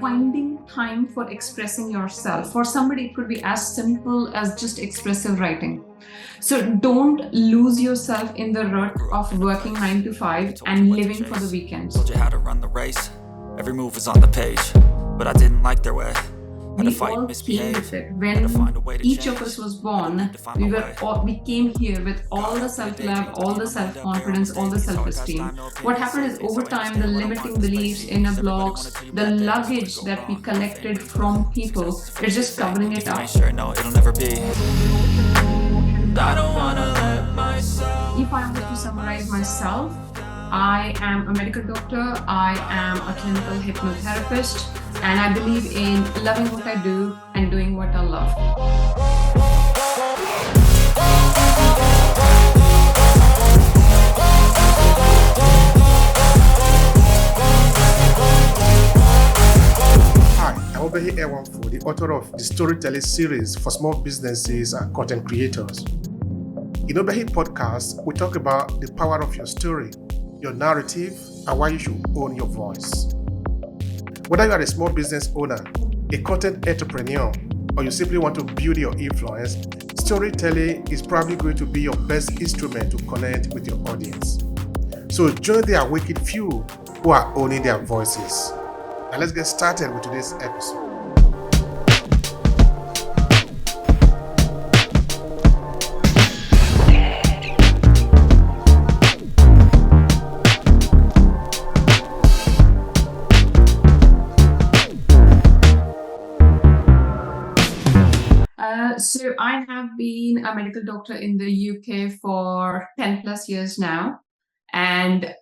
finding time for expressing yourself. For somebody, it could be as simple as just expressive writing. So don't lose yourself in the rut of working 9 to 5 and living for the weekends. Told you how to run the race. Every move was on the page, but I didn't like their way. We all came with it. When each of us was born, we came here with all the self-love, all the self-confidence, all the self-esteem. What happened is over time, the limiting beliefs, inner blocks, the luggage that we collected from people, it's just covering it up. No, it'll never be. I don't wanna let myself. If I were to summarize myself, I am a medical doctor, I am a clinical hypnotherapist, and I believe in loving what I do and doing what I love. Hi, I'm Obehi the author of the storytelling series for small businesses and content creators. In Obehi Podcast, we talk about the power of your story, your narrative, and why you should own your voice. Whether you are a small business owner, a content entrepreneur, or you simply want to build your influence, storytelling is probably going to be your best instrument to connect with your audience. So join the awakened few who are owning their voices. Now let's get started with today's episode. So I have been a medical doctor in the UK for 10 plus years now, and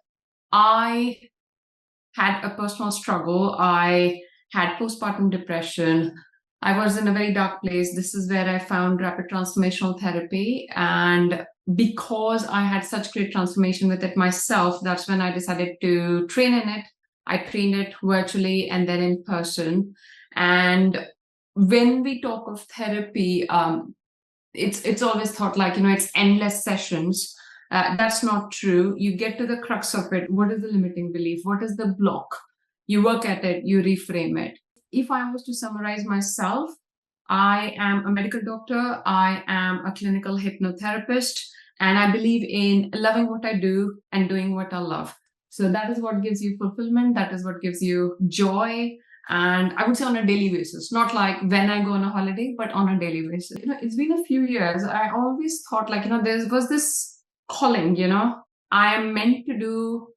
I had a personal struggle. I had postpartum depression. I was in a very dark place. This is where I found rapid transformational therapy. And because I had such great transformation with it myself, that's when I decided to train in it. I trained it virtually and then in person. And when we talk of therapy, it's always thought like, it's endless sessions. That's not true. You get to the crux of it. What is the limiting belief? What is the block? You work at it, you reframe it. If I was to summarize myself, I am a medical doctor. I am a clinical hypnotherapist, and I believe in loving what I do and doing what I love. So that is what gives you fulfillment. That is what gives you joy. And I would say on a daily basis, not like when I go on a holiday, but on a daily basis. It's been a few years. I always thought like, there was this calling, I am meant to do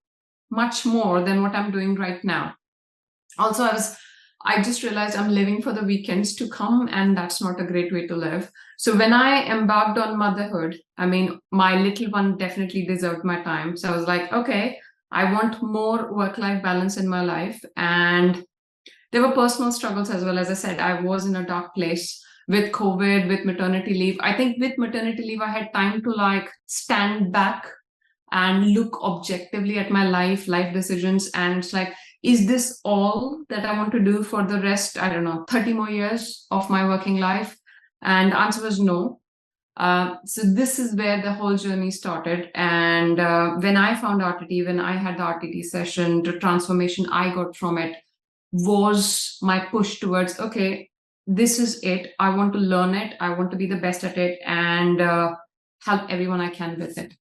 much more than what I'm doing right now. Also, I just realized I'm living for the weekends to come, and that's not a great way to live. So when I embarked on motherhood, my little one definitely deserved my time. So I was like, okay, I want more work-life balance in my life. And there were personal struggles as well. As I said, I was in a dark place with COVID, with maternity leave. I think with maternity leave, I had time to stand back and look objectively at my life decisions. And it's like, is this all that I want to do for the rest, 30 more years of my working life? And the answer was no. So this is where the whole journey started. And when I found RTT, when I had the RTT session, the transformation I got from it was my push towards, okay, this is it. I want to learn it. I want to be the best at it and help everyone I can with it.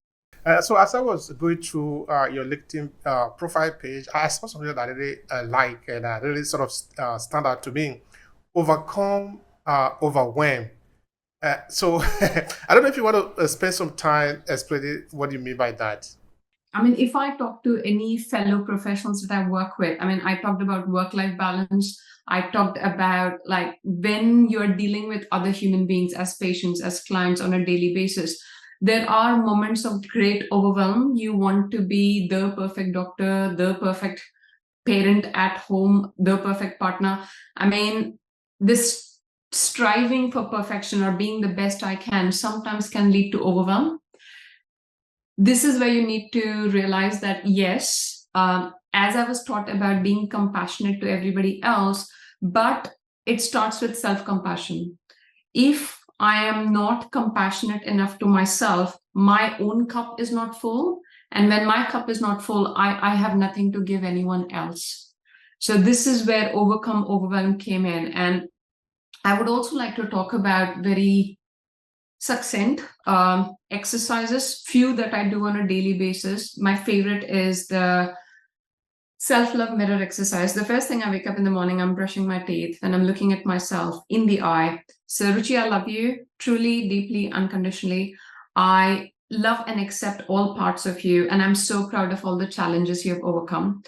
So as I was going through your LinkedIn profile page, I saw something that I really like and really sort of stand out to me. Overcome, overwhelm. So I don't know if you want to spend some time explaining what you mean by that. If I talk to any fellow professionals that I work with, I talked about work-life balance. I talked about when you're dealing with other human beings as patients, as clients on a daily basis, there are moments of great overwhelm. You want to be the perfect doctor, the perfect parent at home, the perfect partner. This striving for perfection or being the best I can sometimes can lead to overwhelm. This is where you need to realize that, yes, as I was taught about being compassionate to everybody else, but it starts with self-compassion. If I am not compassionate enough to myself, my own cup is not full. And when my cup is not full, I have nothing to give anyone else. So this is where overcome overwhelm came in. And I would also like to talk about very succinct exercises, few that I do on a daily basis. My favorite is the self-love mirror exercise. The first thing I wake up in the morning, I'm brushing my teeth and I'm looking at myself in the eye. So Ruchi, I love you truly, deeply, unconditionally. I love and accept all parts of you, and I'm so proud of all the challenges you have overcome.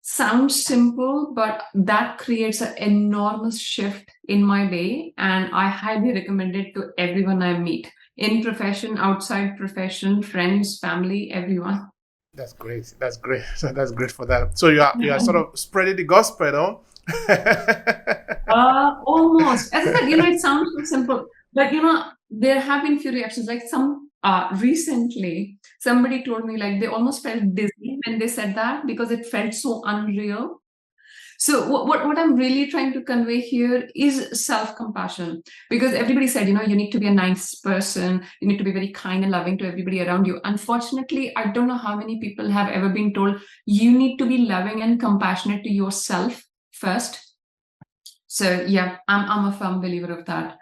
Sounds simple, but that creates an enormous shift in my day, and I highly recommend it to everyone I meet, in profession, outside profession, friends, family, everyone. That's great. That's great. So that's great for that. So you are sort of spreading the gospel, no? Almost. As I said, it sounds so simple, but there have been few reactions. Like recently, somebody told me like they almost felt dizzy when they said that because it felt so unreal. So what I'm really trying to convey here is self-compassion, because everybody said, you need to be a nice person, you need to be very kind and loving to everybody around you. Unfortunately, I don't know how many people have ever been told you need to be loving and compassionate to yourself first. So yeah, I'm a firm believer of that.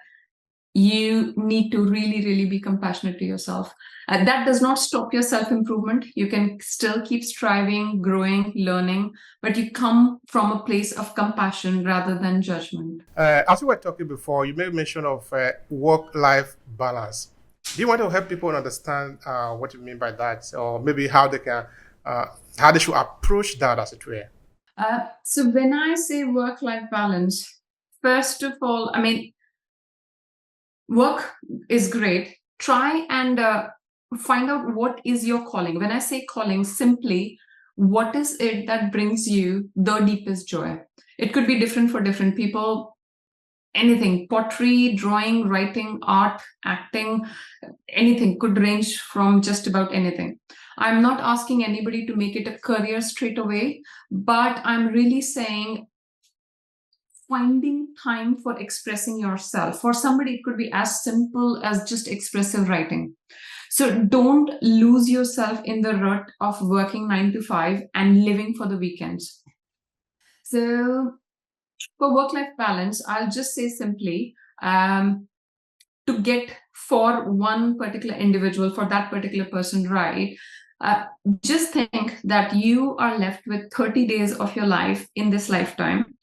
You need to really, really be compassionate to yourself. That does not stop your self-improvement. You can still keep striving, growing, learning, but you come from a place of compassion rather than judgment. As we were talking before, you made mention of work-life balance. Do you want to help people understand what you mean by that, or maybe how they should approach that, as it were? So when I say work-life balance, first of all, work is great. Try and find out what is your calling. When I say calling, simply, what is it that brings you the deepest joy? It could be different for different people. Anything, pottery, drawing, writing, art, acting, anything could range from just about anything. I'm not asking anybody to make it a career straight away, but I'm really saying finding time for expressing yourself. For somebody, it could be as simple as just expressive writing. So don't lose yourself in the rut of working 9 to 5 and living for the weekends. So for work-life balance, I'll just say simply, to get for one particular individual, for that particular person, right? Just think that you are left with 30 days of your life in this lifetime,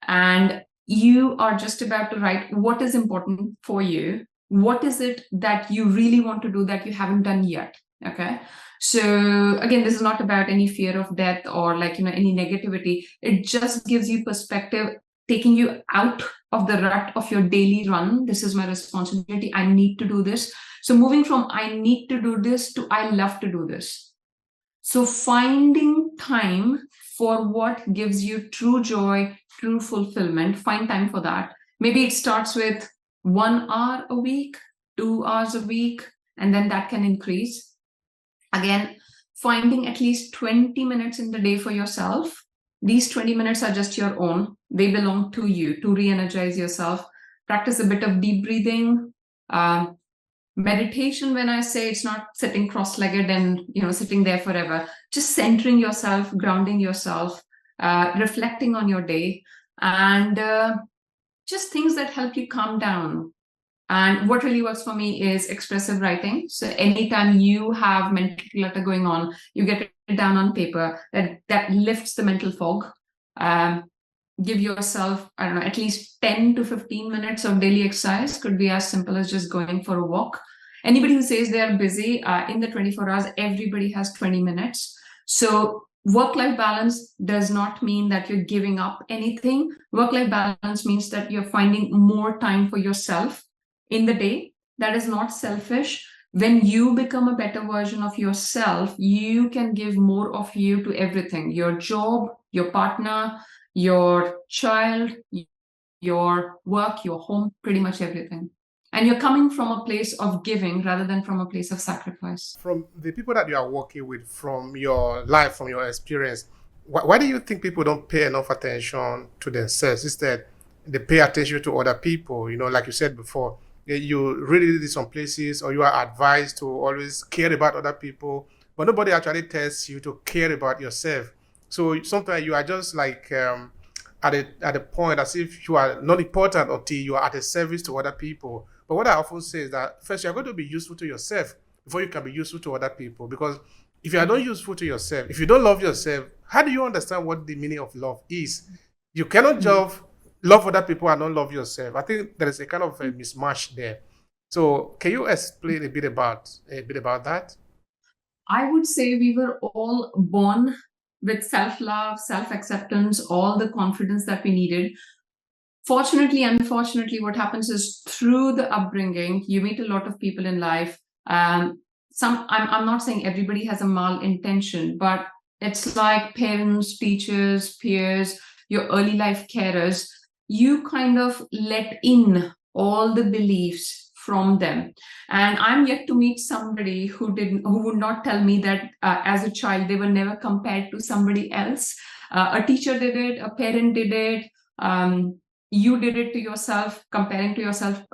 and you are just about to write what is important for you. What is it that you really want to do that you haven't done yet? Okay. So again, this is not about any fear of death or any negativity. It just gives you perspective, taking you out of the rut of your daily run. This is my responsibility. I need to do this. So moving from I need to do this to I love to do this. So finding time for what gives you true joy, true fulfillment, find time for that. Maybe it starts with 1 hour a week, 2 hours a week, and then that can increase. Again, finding at least 20 minutes in the day for yourself. These 20 minutes are just your own. They belong to you to re-energize yourself. Practice a bit of deep breathing. Meditation, when I say, it's not sitting cross-legged and sitting there forever. Just centering yourself, grounding yourself, reflecting on your day, and just things that help you calm down. And what really works for me is expressive writing. So anytime you have mental clutter going on, you get it down on paper. That lifts the mental fog. Give yourself, I don't know, at least 10 to 15 minutes of daily exercise. Could be as simple as just going for a walk. Anybody who says they are busy, in the 24 hours, everybody has 20 minutes. So work-life balance does not mean that you're giving up anything. Work-life balance means that you're finding more time for yourself in the day. That is not selfish. When you become a better version of yourself, you can give more of you to everything: your job, your partner, your child, your work, your home, pretty much everything. And you're coming from a place of giving rather than from a place of sacrifice. From the people that you are working with, from your life, from your experience, why do you think people don't pay enough attention to themselves? Instead, they pay attention to other people. Like you said before, you read it in some places, or you are advised to always care about other people, but nobody actually tells you to care about yourself. So sometimes you are just like at a point as if you are not important until you are at a service to other people. But what I often say is that first, you're going to be useful to yourself before you can be useful to other people. Because if you are not useful to yourself, if you don't love yourself, how do you understand what the meaning of love is? You cannot just love other people and not love yourself. I think there is a kind of a mismatch there. So can you explain a bit about that? I would say we were all born with self-love, self-acceptance, all the confidence that we needed. Fortunately, unfortunately, what happens is through the upbringing, you meet a lot of people in life. I'm not saying everybody has a malintention, but it's like parents, teachers, peers, your early life carers. You kind of let in all the beliefs from them. And I'm yet to meet somebody who would not tell me that as a child they were never compared to somebody else. A teacher did it, a parent did it. You did it to yourself, comparing yourself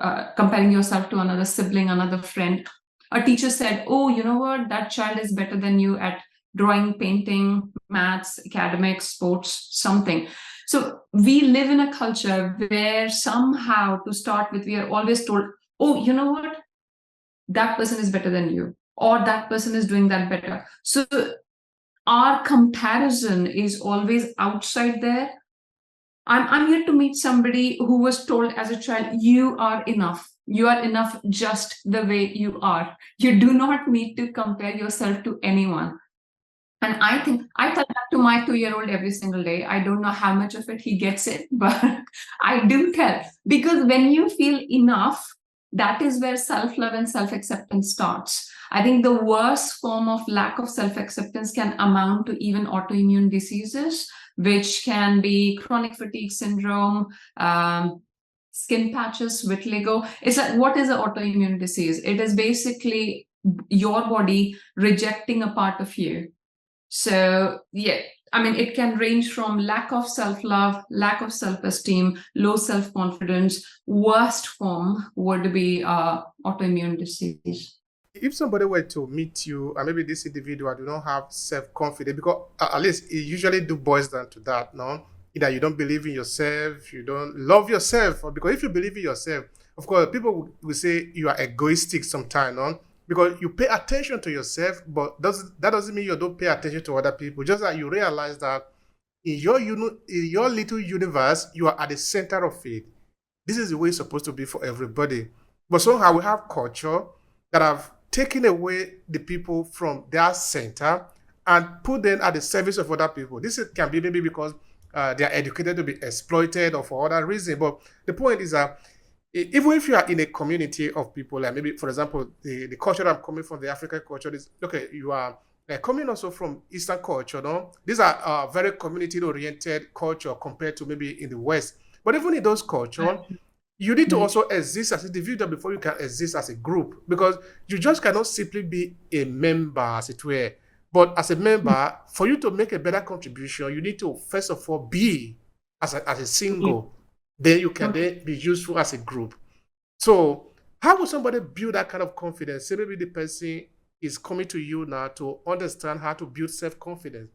to another sibling, another friend. A teacher said, oh, you know what, that child is better than you at drawing, painting, maths, academics, sports, something. So we live in a culture where somehow, to start with, we are always told, oh, you know what, that person is better than you, or that person is doing that better. So our comparison is always outside there. I'm yet to meet somebody who was told as a child, you are enough. You are enough just the way you are. You do not need to compare yourself to anyone. And I think I tell that to my 2-year-old every single day. I don't know how much of it he gets it, but I do tell. Because when you feel enough, that is where self-love and self-acceptance starts. I think the worst form of lack of self-acceptance can amount to even autoimmune diseases, which can be chronic fatigue syndrome, skin patches, vitiligo. It's like, what is an autoimmune disease? It is basically your body rejecting a part of you. So, yeah, I mean, it can range from lack of self-love, lack of self-esteem, low self-confidence. Worst form would be autoimmune disease. If somebody were to meet you and maybe this individual do not have self-confidence, because at least it usually do boils down to that, no? Either you don't believe in yourself, you don't love yourself, or because if you believe in yourself, of course, people will say you are egoistic sometimes, no? Because you pay attention to yourself, but that doesn't mean you don't pay attention to other people. Just that you realize that in your little universe, you are at the center of it. This is the way it's supposed to be for everybody. But somehow we have culture that have taken away the people from their center and put them at the service of other people. Can be maybe because they are educated to be exploited or for other reasons. But the point is that even if you are in a community of people, like maybe, for example, the culture I'm coming from, the African culture, is okay, you are coming also from Eastern culture, no? These are very community-oriented culture compared to maybe in the West. But even in those cultures, you need to also exist as an individual before you can exist as a group, because you just cannot simply be a member, as it were. But as a member, for you to make a better contribution, you need to first of all be as a single. Then you can then be useful as a group. So how would somebody build that kind of confidence? Say maybe the person is coming to you now to understand how to build self-confidence.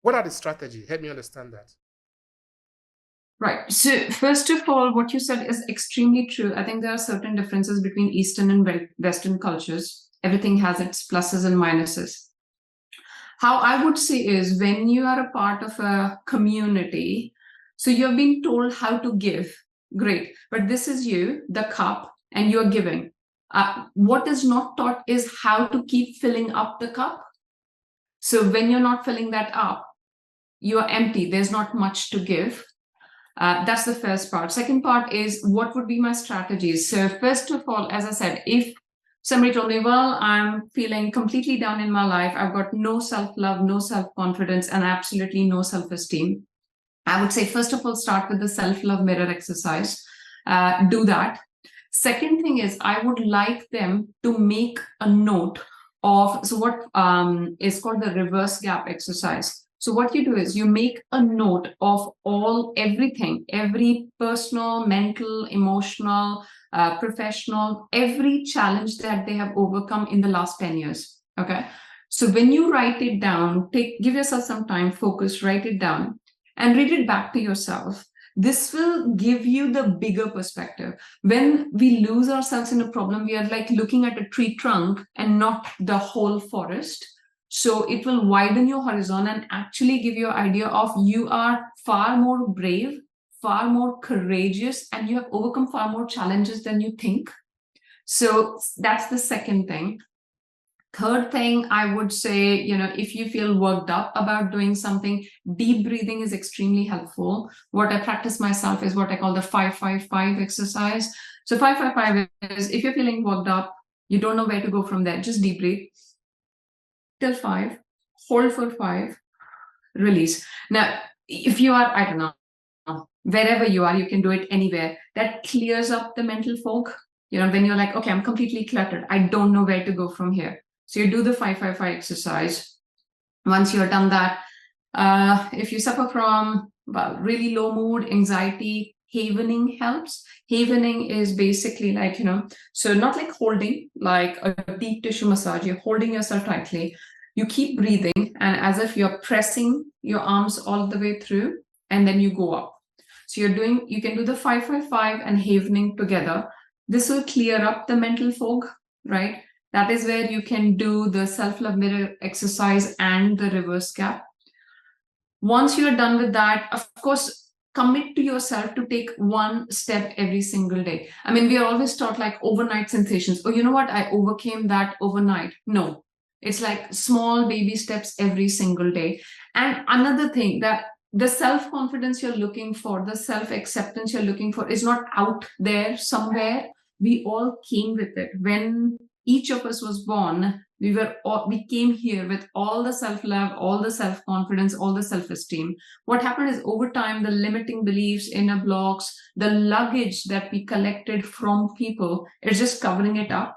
What are the strategies? Help me understand that. Right. So first of all, what you said is extremely true. I think there are certain differences between Eastern and Western cultures. Everything has its pluses and minuses. How I would say is, when you are a part of a community, so you're being told how to give, great. But this is you, the cup, and you're giving. What is not taught is how to keep filling up the cup. So when you're not filling that up, you are empty. There's not much to give. That's the first part. Second part is, what would be my strategies? So first of all, as I said, if somebody told me, well, I'm feeling completely down in my life, I've got no self-love, no self-confidence, and absolutely no self-esteem, I would say, first of all, start with the self-love mirror exercise. Do that. Second thing is, I would like them to make a note of, so what is called the reverse gap exercise. So what you do is you make a note of everything, every personal, mental, emotional, professional, every challenge that they have overcome in the last 10 years. Okay. So when you write it down, give yourself some time, focus, write it down. and read it back to yourself. This will give you the bigger perspective. When we lose ourselves in a problem, we are like looking at a tree trunk and not the whole forest. So it will widen your horizon and actually give you an idea of you are far more brave, far more courageous, and you have overcome far more challenges than you think. So that's the second thing. Third thing, I would say, if you feel worked up about doing something, deep breathing is extremely helpful. What I practice myself is what I call the 5-5-5 exercise. So 5-5-5 is if you're feeling worked up, you don't know where to go from there, just deep breathe till 5, hold for 5, release. Now, if you are, I don't know, wherever you are, you can do it anywhere. That clears up the mental fog. When you're like, okay, I'm completely cluttered, I don't know where to go from here. So you do the 5-5-5 exercise. Once you're done that, if you suffer from really low mood, anxiety, havening helps. Havening is basically like, so not like holding, like a deep tissue massage. You're holding yourself tightly. You keep breathing, and as if you're pressing your arms all the way through, and then you go up. So you can do the 5-5-5 and havening together. This will clear up the mental fog, right? That is where you can do the self-love mirror exercise and the reverse gap. Once you're done with that, of course, commit to yourself to take one step every single day. I mean, we are always taught like overnight sensations. Oh, you know what? I overcame that overnight. No, it's like small baby steps every single day. And another thing, that the self-confidence you're looking for, the self-acceptance you're looking for is not out there somewhere. We all came with it. When each of us was born, we came here with all the self-love, all the self-confidence, all the self-esteem. What happened is over time, the limiting beliefs, inner blocks, the luggage that we collected from people is just covering it up.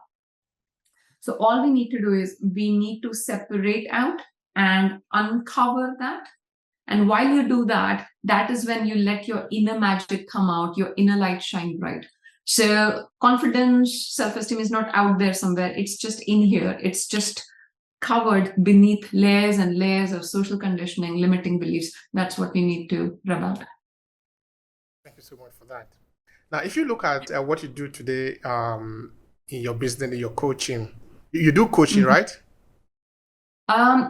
So all we need to do is we need to separate out and uncover that. And while you do that, that is when you let your inner magic come out, your inner light shine bright. So confidence, self-esteem is not out there somewhere. It's just in here. It's just covered beneath layers and layers of social conditioning, limiting beliefs. That's what we need to rub out. Thank you so much for that. Now, if you look at what you do today in your business, in your coaching, you do coaching, right?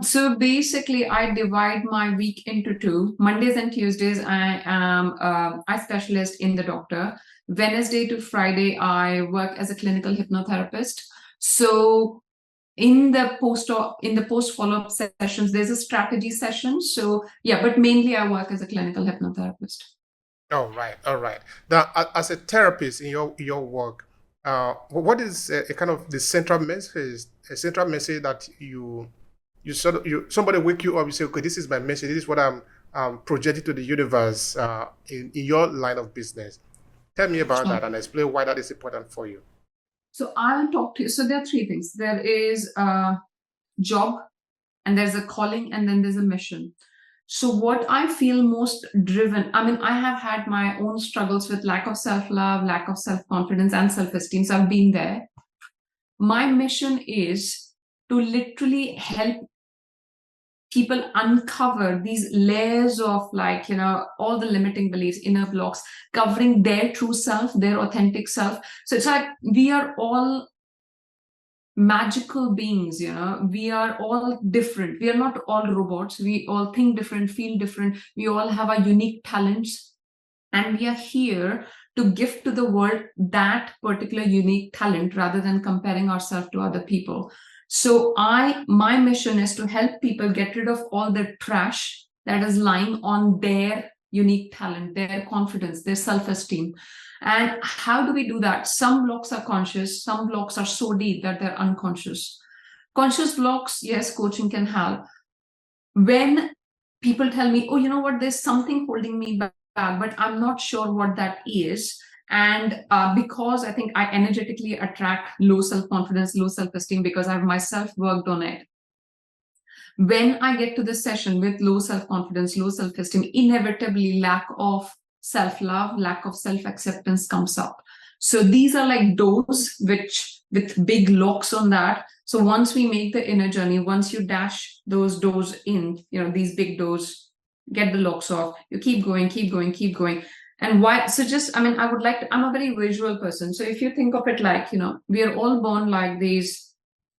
So basically, I divide my week into two. Mondays and Tuesdays, I am a specialist in the doctor. Wednesday to Friday, I work as a clinical hypnotherapist. So in the post follow-up sessions, there's a strategy session. So yeah, but mainly I work as a clinical hypnotherapist. All right. Now, as a therapist in your work, what is a kind of the central message that somebody wake you up, you say, okay, this is my message, this is what I'm projecting to the universe in your line of business. Tell me about that and explain why that is important for you. So I'll talk to you. So there are three things. There is a job, and there's a calling, and then there's a mission. So what I feel most driven, I mean, I have had my own struggles with lack of self-love, lack of self-confidence and self-esteem. So I've been there. My mission is to literally help people uncover these layers of all the limiting beliefs, inner blocks, covering their true self, their authentic self. So it's like we are all magical beings, we are all different. We are not all robots. We all think different, feel different. We all have our unique talents, and we are here to give to the world that particular unique talent rather than comparing ourselves to other people. So my mission is to help people get rid of all the trash that is lying on their unique talent, their confidence, their self-esteem. And how do we do that? Some blocks are conscious, some blocks are so deep that they're unconscious. Conscious blocks, yes, coaching can help. When people tell me, oh, you know what, there's something holding me back, but I'm not sure what that is. And because I think I energetically attract low self-confidence, low self-esteem, because I've myself worked on it. When I get to the session with low self-confidence, low self-esteem, inevitably lack of self-love, lack of self-acceptance comes up. So these are like doors with big locks on that. So once we make the inner journey, once you dash those doors in, these big doors, get the locks off. You keep going, keep going, keep going. And why? So just, I mean, I'm a very visual person. So if you think of it like, we are all born like these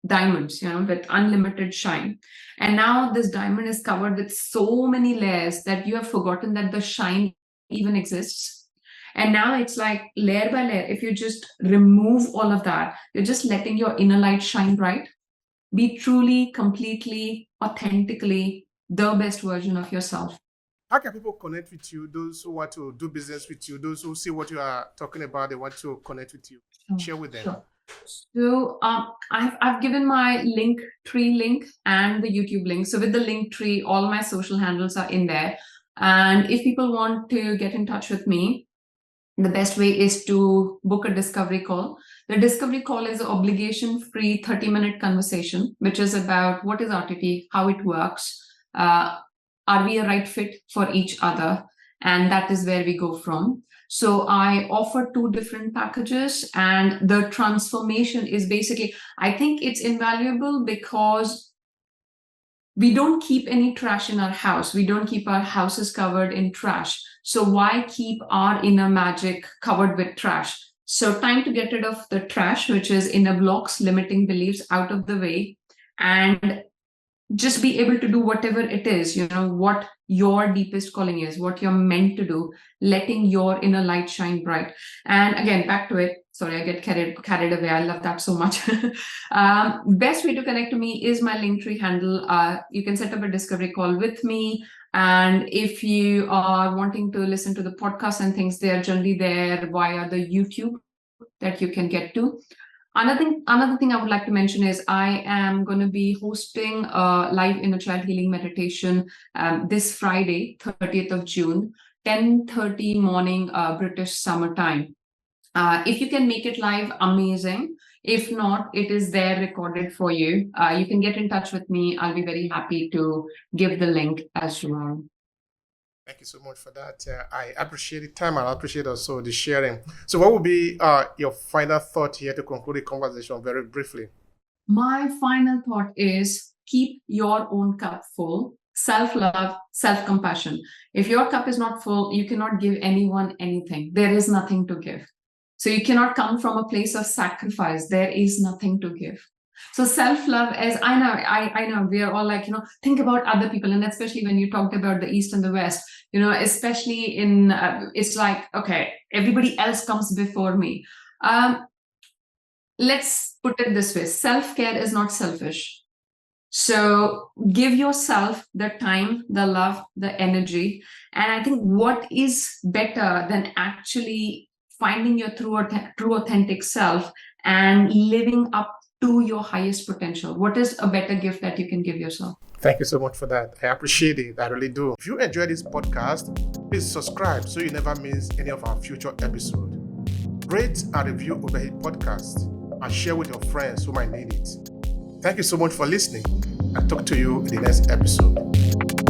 diamonds, with unlimited shine. And now this diamond is covered with so many layers that you have forgotten that the shine even exists. And now it's like layer by layer. If you just remove all of that, you're just letting your inner light shine bright. Be truly, completely, authentically the best version of yourself. How can people connect with you? Those who want to do business with you, those who see what you are talking about, they want to connect with you. Share with them. Sure. So I've given my Linktree link and the YouTube link. So with the Linktree, all my social handles are in there. And if people want to get in touch with me, the best way is to book a discovery call. The discovery call is an obligation-free 30-minute conversation, which is about what is RTT, how it works, are we a right fit for each other? And that is where we go from. So I offer 2 different packages, and the transformation is basically, I think it's invaluable because we don't keep any trash in our house. We don't keep our houses covered in trash. So why keep our inner magic covered with trash? So time to get rid of the trash, which is inner blocks, limiting beliefs, out of the way, and just be able to do whatever it is, what your deepest calling is, what you're meant to do, letting your inner light shine bright. And again, back to it. Sorry, I get carried away. I love that so much. Best way to connect to me is my Linktree handle. You can set up a discovery call with me. And if you are wanting to listen to the podcast and things, they are generally there via the YouTube that you can get to. Another thing I would like to mention is I am going to be hosting a live inner child healing meditation this Friday, 30th of June, 10:30 morning British summer time. If you can make it live, amazing. If not, it is there recorded for you. You can get in touch with me. I'll be very happy to give the link as well. Thank you so much for that. I appreciate the time and I appreciate also the sharing. So what would be your final thought here to conclude the conversation very briefly? My final thought is keep your own cup full. Self-love, self-compassion. If your cup is not full, you cannot give anyone anything. There is nothing to give. So you cannot come from a place of sacrifice. There is nothing to give. So self-love, as I know, we are all like, think about other people. And especially when you talked about the East and the West, especially in, it's like, okay, everybody else comes before me. Let's put it this way. Self-care is not selfish. So give yourself the time, the love, the energy. And I think what is better than actually finding your true authentic self and living up to your highest potential? What is a better gift that you can give yourself? Thank you so much for that. I appreciate it. I really do. If you enjoyed this podcast, please subscribe so you never miss any of our future episodes. Rate and review Obehi Podcast and share with your friends who might need it. Thank you so much for listening, and talk to you in the next episode.